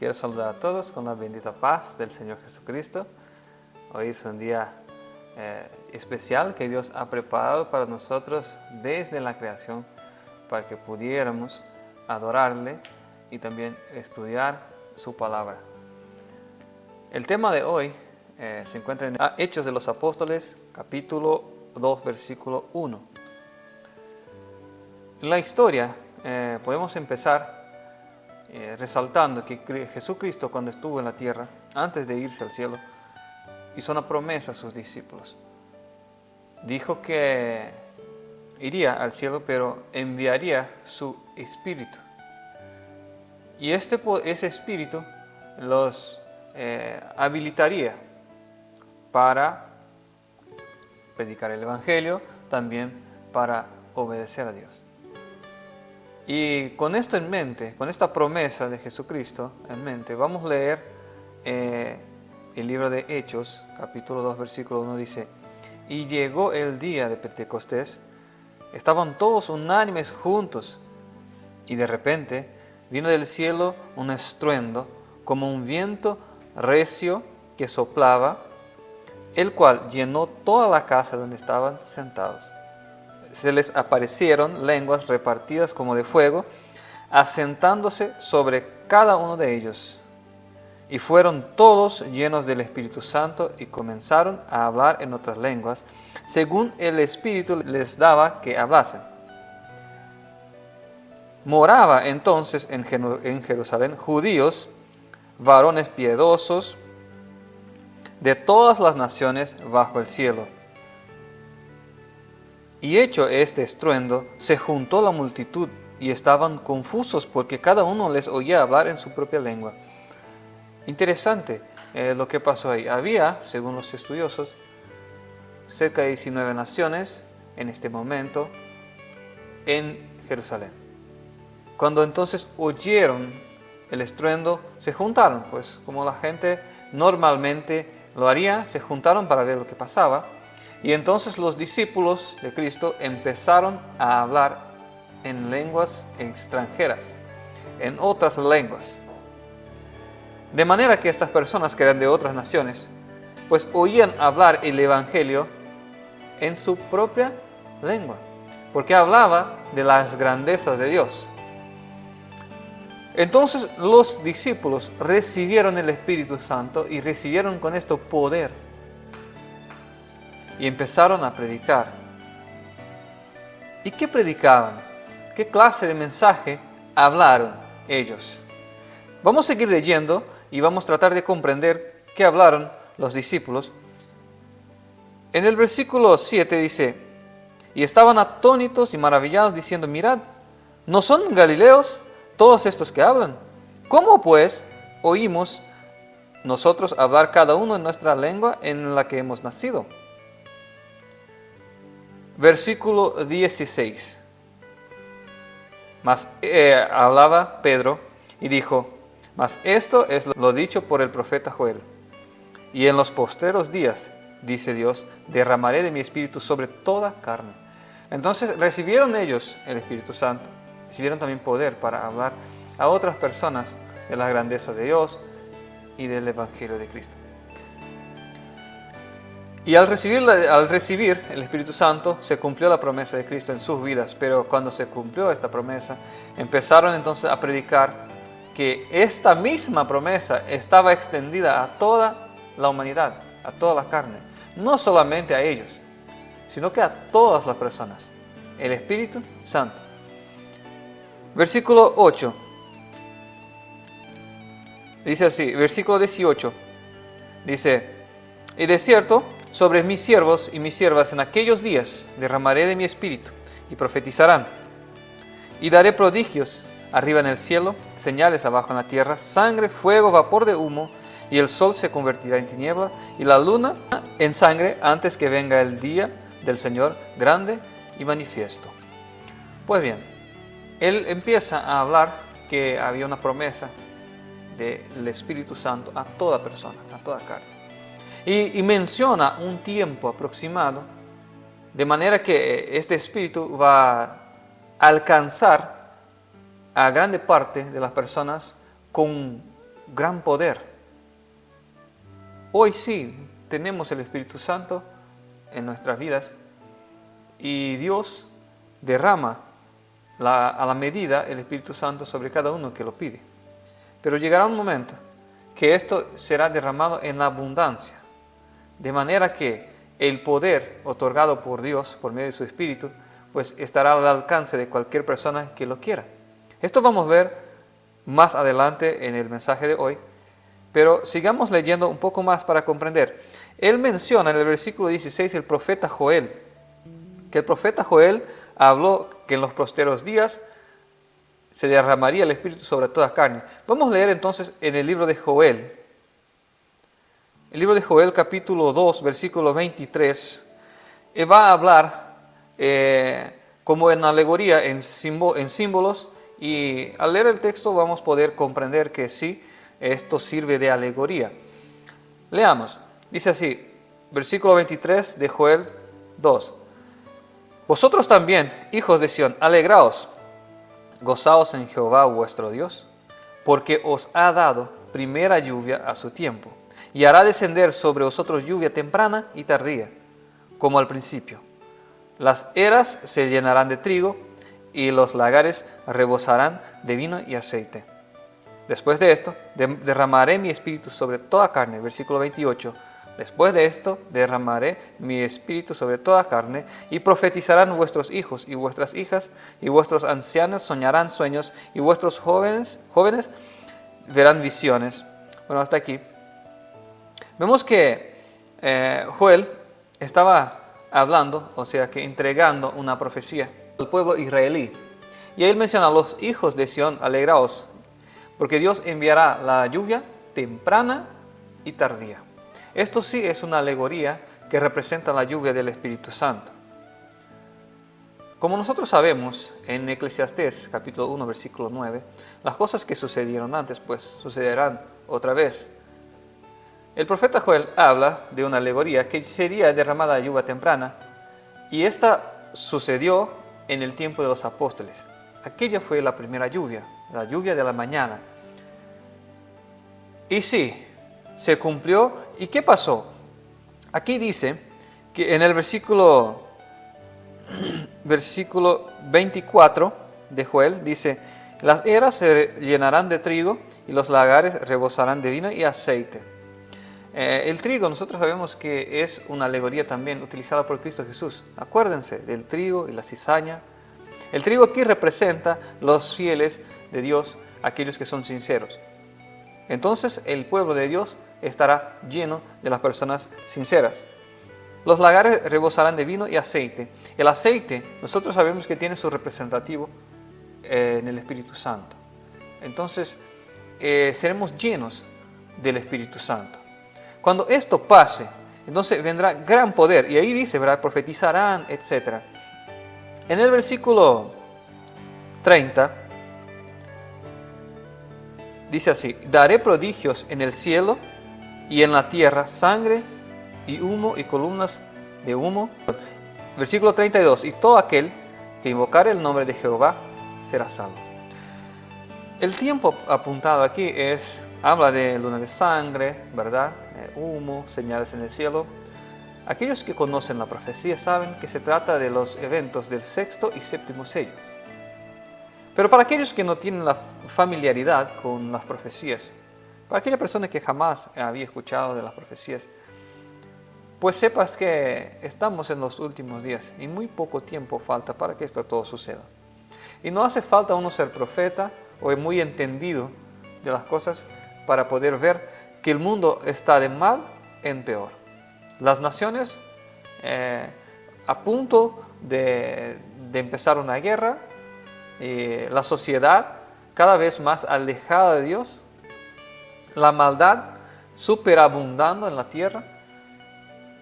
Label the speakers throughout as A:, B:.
A: Quiero saludar a todos con la bendita paz del Señor Jesucristo. Hoy es un día especial que Dios ha preparado para nosotros desde la creación para que pudiéramos adorarle y también estudiar su palabra. El tema de hoy se encuentra en Hechos de los Apóstoles, capítulo 2, versículo 1. En la historia podemos empezar resaltando que Jesucristo, cuando estuvo en la tierra, antes de irse al cielo, hizo una promesa a sus discípulos. Dijo que iría al cielo, pero enviaría su Espíritu. Y ese Espíritu los habilitaría para predicar el Evangelio, también para obedecer a Dios. Y con esto en mente, con esta promesa de Jesucristo en mente, vamos a leer el libro de Hechos, capítulo 2, versículo 1, dice: Y llegó el día de Pentecostés, estaban todos unánimes juntos, y de repente vino del cielo un estruendo, como un viento recio que soplaba, el cual llenó toda la casa donde estaban sentados. Se les aparecieron lenguas repartidas como de fuego, asentándose sobre cada uno de ellos. Y fueron todos llenos del Espíritu Santo y comenzaron a hablar en otras lenguas, según el Espíritu les daba que hablasen. Moraba entonces en Jerusalén judíos, varones piadosos, de todas las naciones bajo el cielo. Y hecho este estruendo, se juntó la multitud y estaban confusos porque cada uno les oía hablar en su propia lengua. Interesante lo que pasó ahí. Había, según los estudiosos, cerca de 19 naciones en este momento en Jerusalén. Cuando entonces oyeron el estruendo, se juntaron, pues como la gente normalmente lo haría, se juntaron para ver lo que pasaba. Y entonces los discípulos de Cristo empezaron a hablar en lenguas extranjeras, en otras lenguas. De manera que estas personas que eran de otras naciones, pues oían hablar el Evangelio en su propia lengua, porque hablaba de las grandezas de Dios. Entonces los discípulos recibieron el Espíritu Santo y recibieron con esto poder. Y empezaron a predicar. ¿Y qué predicaban? ¿Qué clase de mensaje hablaron ellos? Vamos a seguir leyendo y vamos a tratar de comprender qué hablaron los discípulos. En el versículo 7 dice: Y estaban atónitos y maravillados, diciendo: Mirad, ¿no son galileos todos estos que hablan? ¿Cómo pues oímos nosotros hablar cada uno en nuestra lengua en la que hemos nacido? Versículo 16. Hablaba Pedro y dijo: Mas esto es lo dicho por el profeta Joel. Y en los postreros días, dice Dios, derramaré de mi espíritu sobre toda carne. Entonces recibieron ellos el Espíritu Santo, recibieron también poder para hablar a otras personas de las grandezas de Dios y del Evangelio de Cristo. Y al recibir el Espíritu Santo, se cumplió la promesa de Cristo en sus vidas, pero cuando se cumplió esta promesa, empezaron entonces a predicar que esta misma promesa estaba extendida a toda la humanidad, a toda la carne, no solamente a ellos, sino que a todas las personas, el Espíritu Santo. Versículo 8, dice así, versículo 18, dice: Y de cierto, sobre mis siervos y mis siervas en aquellos días derramaré de mi espíritu y profetizarán. Y daré prodigios arriba en el cielo, señales abajo en la tierra, sangre, fuego, vapor de humo, y el sol se convertirá en tiniebla y la luna en sangre antes que venga el día del Señor grande y manifiesto. Pues bien, él empieza a hablar que había una promesa del Espíritu Santo a toda persona, a toda carne. Y menciona un tiempo aproximado, de manera que este Espíritu va a alcanzar a grande parte de las personas con gran poder. Hoy sí tenemos el Espíritu Santo en nuestras vidas y Dios derrama a la medida el Espíritu Santo sobre cada uno que lo pide. Pero llegará un momento que esto será derramado en abundancia, de manera que el poder otorgado por Dios por medio de su Espíritu pues estará al alcance de cualquier persona que lo quiera. Esto vamos a ver más adelante en el mensaje de hoy, pero sigamos leyendo un poco más para comprender. Él menciona en el versículo 16 el profeta Joel, que el profeta Joel habló que en los posteros días se derramaría el Espíritu sobre toda carne. Vamos a leer entonces en el libro de Joel. El libro de Joel capítulo 2, versículo 23, va a hablar como en alegoría, en símbolos, y al leer el texto vamos a poder comprender que sí, esto sirve de alegoría. Leamos, dice así, versículo 23 de Joel 2. Vosotros también, hijos de Sión, alegraos, gozaos en Jehová vuestro Dios, porque os ha dado primera lluvia a su tiempo, y hará descender sobre vosotros lluvia temprana y tardía, como al principio. Las eras se llenarán de trigo, y los lagares rebosarán de vino y aceite. Después de esto, derramaré mi espíritu sobre toda carne. Versículo 28. Después de esto, derramaré mi espíritu sobre toda carne, y profetizarán vuestros hijos y vuestras hijas, y vuestros ancianos soñarán sueños, y vuestros jóvenes verán visiones. Bueno, hasta aquí. Vemos que Joel estaba hablando, o sea que entregando una profecía al pueblo israelí. Y él menciona a los hijos de Sión, alegraos, porque Dios enviará la lluvia temprana y tardía. Esto sí es una alegoría que representa la lluvia del Espíritu Santo. Como nosotros sabemos, en Eclesiastés capítulo 1, versículo 9, las cosas que sucedieron antes, pues sucederán otra vez. El profeta Joel habla de una alegoría que sería derramada de lluvia temprana, y esta sucedió en el tiempo de los apóstoles. Aquella fue la primera lluvia, la lluvia de la mañana. Y sí, se cumplió. ¿Y qué pasó? Aquí dice que en el versículo 24 de Joel, dice, las eras se llenarán de trigo y los lagares rebosarán de vino y aceite. El trigo, nosotros sabemos que es una alegoría también utilizada por Cristo Jesús. Acuérdense del trigo y la cizaña. El trigo aquí representa los fieles de Dios, aquellos que son sinceros. Entonces el pueblo de Dios estará lleno de las personas sinceras. Los lagares rebosarán de vino y aceite. El aceite, nosotros sabemos que tiene su representativo en el Espíritu Santo. Entonces seremos llenos del Espíritu Santo. Cuando esto pase, entonces vendrá gran poder. Y ahí dice, ¿verdad? Profetizarán, etc. En el versículo 30, dice así, daré prodigios en el cielo y en la tierra, sangre y humo y columnas de humo. Versículo 32, y todo aquel que invocare el nombre de Jehová será salvo. El tiempo apuntado aquí habla de luna de sangre, ¿verdad? Humo, señales en el cielo. Aquellos que conocen la profecía saben que se trata de los eventos del sexto y séptimo sello. Pero para aquellos que no tienen la familiaridad con las profecías, para aquella persona que jamás había escuchado de las profecías, pues sepas que estamos en los últimos días y muy poco tiempo falta para que esto todo suceda. Y no hace falta uno ser profeta o muy entendido de las cosas para poder ver que el mundo está de mal en peor. Las naciones a punto de empezar una guerra, la sociedad cada vez más alejada de Dios, la maldad superabundando en la tierra.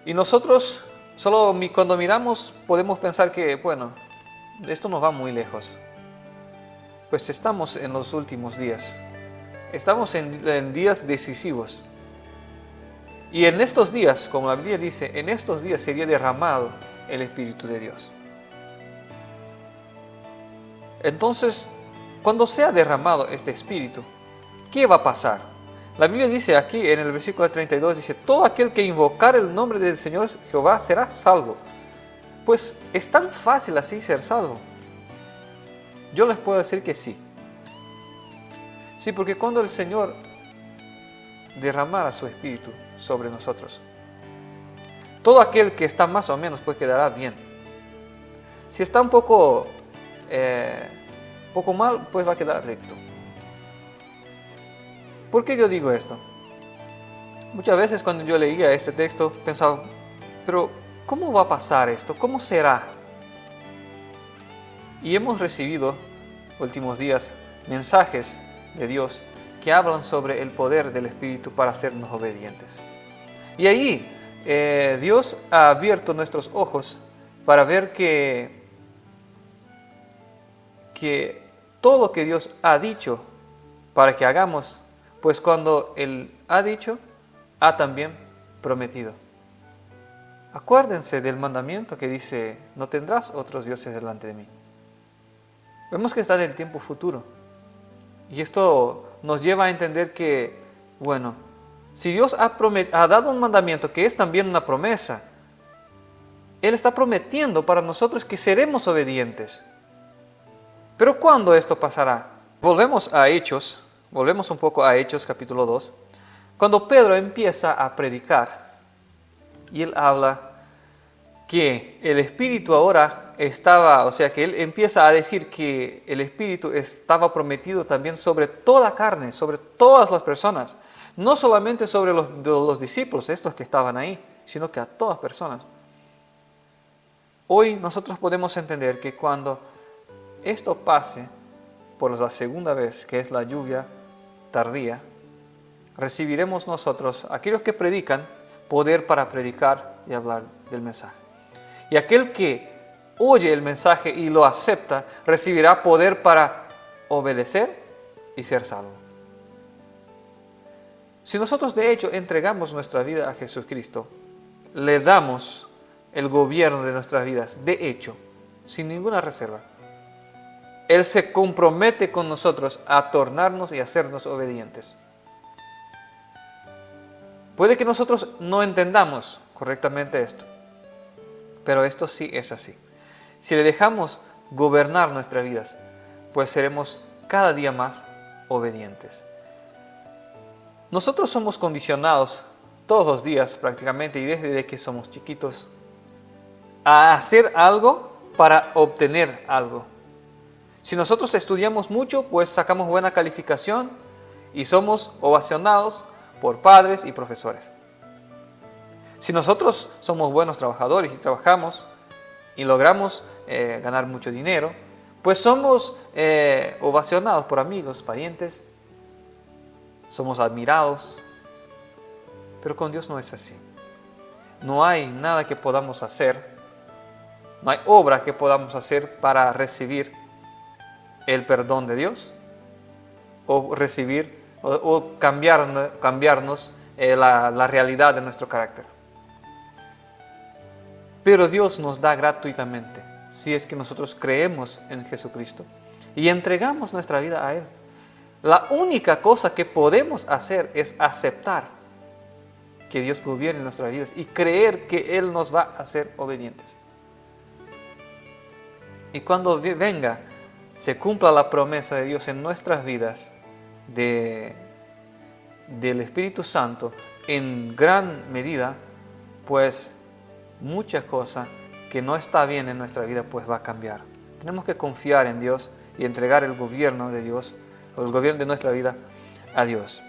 A: Y nosotros solo cuando miramos podemos pensar que, bueno, esto nos va muy lejos. Pues estamos en los últimos días. Estamos en días decisivos. Y en estos días, como la Biblia dice, en estos días sería derramado el Espíritu de Dios. Entonces, cuando sea derramado este Espíritu, ¿qué va a pasar? La Biblia dice aquí en el versículo 32, dice, todo aquel que invocar el nombre del Señor Jehová será salvo. Pues es tan fácil así ser salvo. Yo les puedo decir que sí. Sí, porque cuando el Señor derramara su Espíritu sobre nosotros, todo aquel que está más o menos pues quedará bien. Si está un poco mal, pues va a quedar recto. ¿Por qué yo digo esto? Muchas veces cuando yo leía este texto pensaba, pero ¿cómo va a pasar esto? ¿Cómo será? Y hemos recibido, últimos días, mensajes de Dios que hablan sobre el poder del Espíritu para hacernos obedientes. Y ahí Dios ha abierto nuestros ojos para ver que todo lo que Dios ha dicho para que hagamos, pues cuando Él ha dicho, ha también prometido. Acuérdense del mandamiento que dice, no tendrás otros dioses delante de mí. Vemos que está en el tiempo futuro. Y esto nos lleva a entender que, bueno, si Dios ha dado un mandamiento que es también una promesa, Él está prometiendo para nosotros que seremos obedientes. Pero ¿cuándo esto pasará? Volvemos un poco a Hechos capítulo 2, cuando Pedro empieza a predicar y él habla que el Espíritu ahora que él empieza a decir que el Espíritu estaba prometido también sobre toda carne, sobre todas las personas, no solamente sobre los discípulos, estos que estaban ahí, sino que a todas personas. Hoy nosotros podemos entender que cuando esto pase por la segunda vez, que es la lluvia tardía, recibiremos nosotros, aquellos que predican, poder para predicar y hablar del mensaje. Y aquel que oye el mensaje y lo acepta, recibirá poder para obedecer y ser salvo. Si nosotros de hecho entregamos nuestra vida a Jesucristo, le damos el gobierno de nuestras vidas, de hecho, sin ninguna reserva. Él se compromete con nosotros a tornarnos y hacernos obedientes. Puede que nosotros no entendamos correctamente esto, pero esto sí es así. Si le dejamos gobernar nuestras vidas, pues seremos cada día más obedientes. Nosotros somos condicionados todos los días prácticamente y desde que somos chiquitos a hacer algo para obtener algo. Si nosotros estudiamos mucho, pues sacamos buena calificación y somos ovacionados por padres y profesores. Si nosotros somos buenos trabajadores y trabajamos y logramos ganar mucho dinero, pues somos ovacionados por amigos, parientes, somos admirados. Pero con Dios no es así. No hay nada que podamos hacer, no hay obra que podamos hacer para recibir el perdón de Dios o recibir o cambiarnos la realidad de nuestro carácter. Pero Dios nos da gratuitamente si es que nosotros creemos en Jesucristo y entregamos nuestra vida a Él. La única cosa que podemos hacer es aceptar que Dios gobierne nuestras vidas y creer que Él nos va a hacer obedientes. Y cuando venga, se cumpla la promesa de Dios en nuestras vidas del Espíritu Santo en gran medida, pues muchas cosas que no está bien en nuestra vida pues va a cambiar. Tenemos que confiar en Dios y entregar el gobierno de Dios, o el gobierno de nuestra vida a Dios.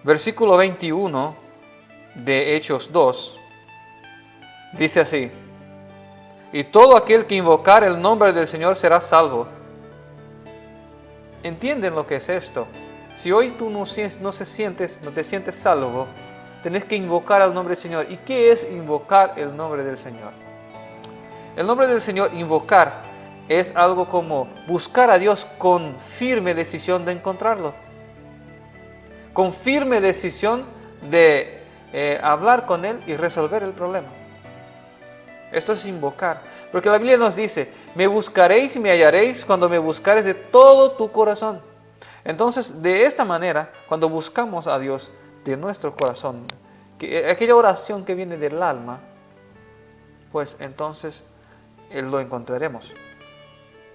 A: Versículo 21 de Hechos 2 dice así: y todo aquel que invocar el nombre del Señor será salvo. ¿Entienden lo que es esto? Si hoy tú no te sientes salvo, tenés que invocar al nombre del Señor. ¿Y qué es invocar el nombre del Señor? El nombre del Señor, invocar, es algo como buscar a Dios con firme decisión de encontrarlo. Con firme decisión de hablar con Él y resolver el problema. Esto es invocar. Porque la Biblia nos dice, me buscaréis y me hallaréis cuando me buscares de todo tu corazón. Entonces, de esta manera, cuando buscamos a Dios de nuestro corazón, que aquella oración que viene del alma, pues entonces Él lo encontraremos.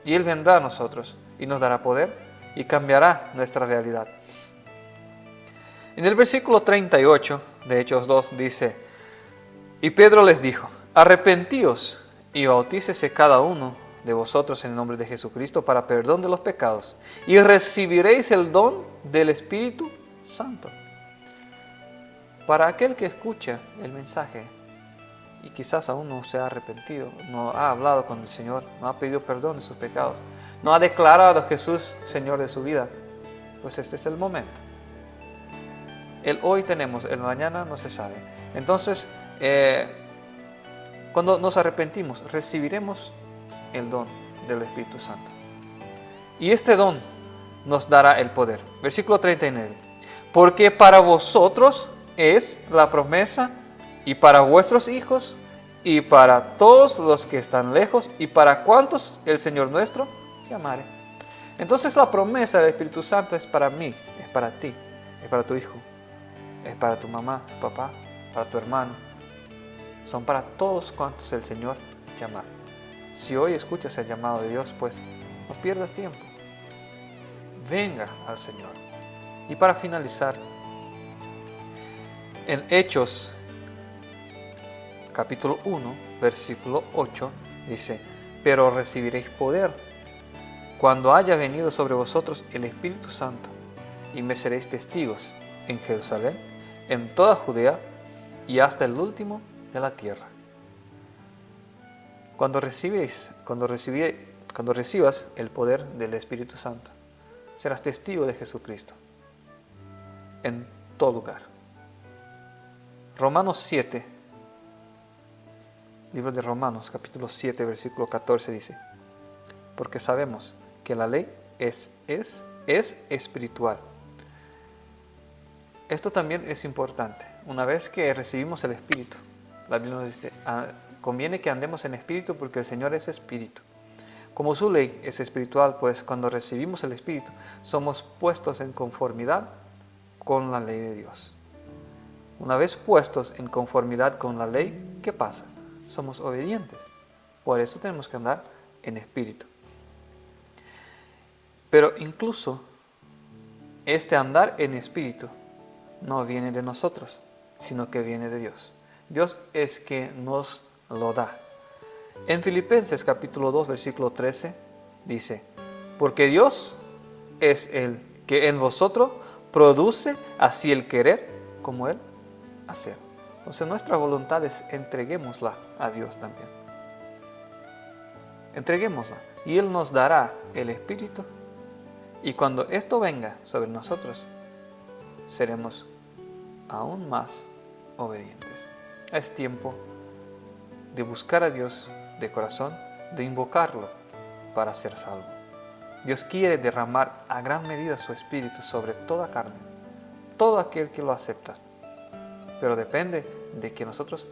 A: Y Él vendrá a nosotros y nos dará poder y cambiará nuestra realidad. En el versículo 38 de Hechos 2 dice: y Pedro les dijo: arrepentíos y bautícese cada uno de vosotros en el nombre de Jesucristo para perdón de los pecados, y recibiréis el don del Espíritu Santo. Para aquel que escucha el mensaje y quizás aún no se ha arrepentido, no ha hablado con el Señor, no ha pedido perdón de sus pecados, no ha declarado a Jesús Señor de su vida, pues este es el momento. El hoy tenemos, el mañana no se sabe. Entonces, cuando nos arrepentimos, recibiremos el don del Espíritu Santo. Y este don nos dará el poder. Versículo 39. Porque para vosotros es la promesa, y para vuestros hijos, y para todos los que están lejos, y para cuantos el Señor nuestro llamare. Entonces la promesa del Espíritu Santo es para mí, es para ti, es para tu hijo, es para tu mamá, tu papá, para tu hermano. Son para todos cuantos el Señor llamare. Si hoy escuchas el llamado de Dios, pues no pierdas tiempo. Venga al Señor. Y para finalizar, en Hechos capítulo 1, versículo 8, dice: pero recibiréis poder cuando haya venido sobre vosotros el Espíritu Santo, y me seréis testigos en Jerusalén, en toda Judea y hasta el último de la tierra. Cuando recibas el poder del Espíritu Santo, serás testigo de Jesucristo en todo lugar. Romanos 7, libro de Romanos, capítulo 7, versículo 14 dice: porque sabemos que la ley es espiritual. Esto también es importante. Una vez que recibimos el Espíritu, la Biblia nos dice: conviene que andemos en Espíritu porque el Señor es Espíritu. Como su ley es espiritual, pues cuando recibimos el Espíritu, somos puestos en conformidad con la ley de Dios. Una vez puestos en conformidad con la ley, ¿qué pasa? Somos obedientes. Por eso tenemos que andar en Espíritu. Pero incluso este andar en Espíritu no viene de nosotros, sino que viene de Dios. Dios es que nos lo da. En Filipenses capítulo 2, versículo 13 dice: porque Dios es el que en vosotros produce así el querer como el hacer. Entonces nuestras voluntades entreguémosla a Dios también. Entreguémosla y Él nos dará el Espíritu, y cuando esto venga sobre nosotros, seremos aún más obedientes. Es tiempo de buscar a Dios de corazón, de invocarlo para ser salvo. Dios quiere derramar a gran medida su Espíritu sobre toda carne, todo aquel que lo acepta. Pero depende de que nosotros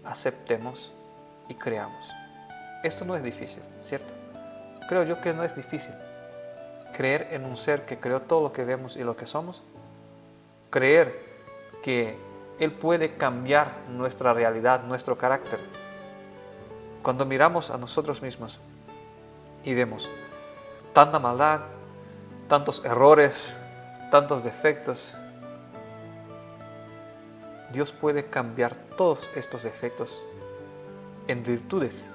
A: aceptemos y creamos. Esto no es difícil, ¿cierto? Creo yo que no es difícil creer en un ser que creó todo lo que vemos y lo que somos. Creer que Él puede cambiar nuestra realidad, nuestro carácter. Cuando miramos a nosotros mismos y vemos tanta maldad, tantos errores, tantos defectos, Dios puede cambiar todos estos defectos en virtudes,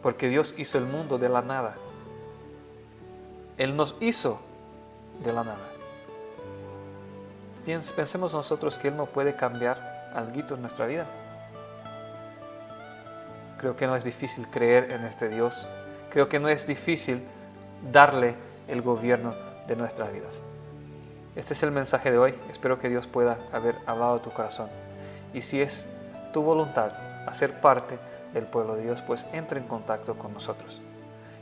A: porque Dios hizo el mundo de la nada. Él nos hizo de la nada. Pensemos nosotros que Él no puede cambiar algo en nuestra vida. Creo que no es difícil creer en este Dios. Creo que no es difícil darle el gobierno de nuestras vidas. Este es el mensaje de hoy. Espero que Dios pueda haber hablado a tu corazón. Y si es tu voluntad hacer parte del pueblo de Dios, pues entra en contacto con nosotros.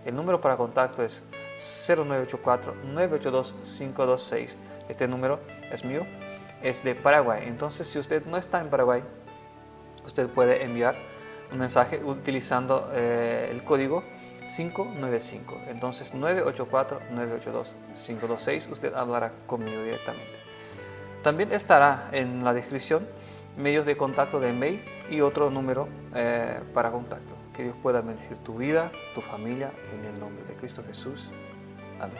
A: El número para contacto es 0984-982-526. Este número es mío, es de Paraguay. Entonces, si usted no está en Paraguay, usted puede enviar un mensaje utilizando el código 595. Entonces 984-982-526. Usted hablará conmigo directamente. También estará en la descripción medios de contacto de mail y otro número para contacto. Que Dios pueda bendecir tu vida, tu familia, en el nombre de Cristo Jesús. Amén.